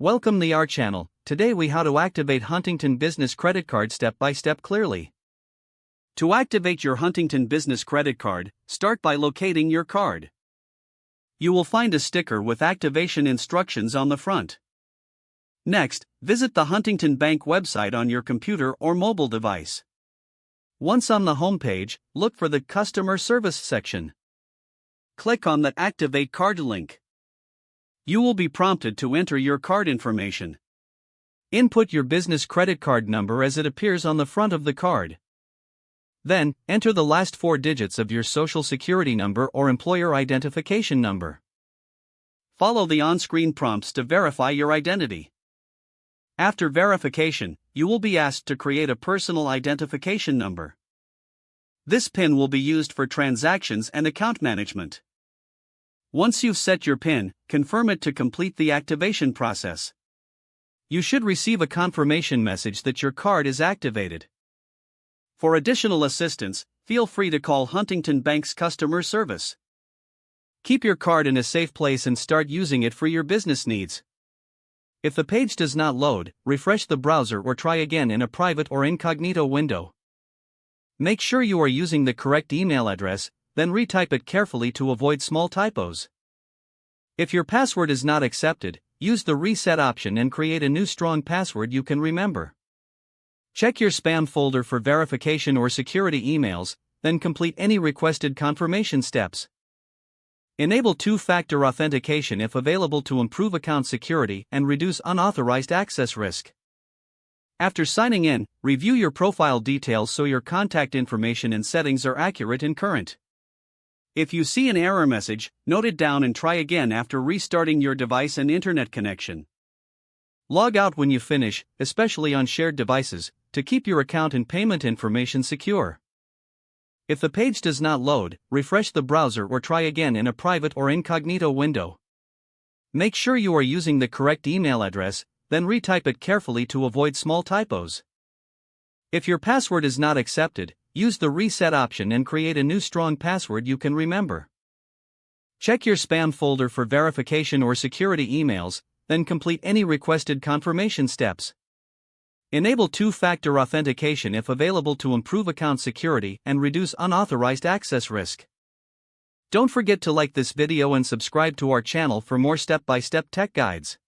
Welcome to our channel. Today we how to activate Huntington Business Credit Card step by step clearly. To activate your Huntington Business Credit Card, start by locating your card. You will find a sticker with activation instructions on the front. Next, visit the Huntington Bank website on your computer or mobile device. Once on the home page, look for the Customer Service section. Click on the Activate Card link. You will be prompted to enter your card information. Input your business credit card number as it appears on the front of the card. Then, enter the last 4 digits of your Social Security number or employer identification number. Follow the on-screen prompts to verify your identity. After verification, you will be asked to create a personal identification number. This PIN will be used for transactions and account management. Once you've set your PIN, confirm it to complete the activation process. You should receive a confirmation message that your card is activated. For additional assistance, feel free to call Huntington Bank's customer service. Keep your card in a safe place and start using it for your business needs. If the page does not load, refresh the browser or try again in a private or incognito window. Make sure you are using the correct email address, then retype it carefully to avoid small typos. If your password is not accepted, use the reset option and create a new strong password you can remember. Check your spam folder for verification or security emails, then complete any requested confirmation steps. Enable two-factor authentication if available to improve account security and reduce unauthorized access risk. After signing in, review your profile details so your contact information and settings are accurate and current. If you see an error message, note it down and try again after restarting your device and internet connection. Log out when you finish, especially on shared devices, to keep your account and payment information secure. If the page does not load, refresh the browser or try again in a private or incognito window. Make sure you are using the correct email address, then retype it carefully to avoid small typos. If your password is not accepted, use the reset option and create a new strong password you can remember. Check your spam folder for verification or security emails, then complete any requested confirmation steps. Enable two-factor authentication if available to improve account security and reduce unauthorized access risk. Don't forget to like this video and subscribe to our channel for more step-by-step tech guides.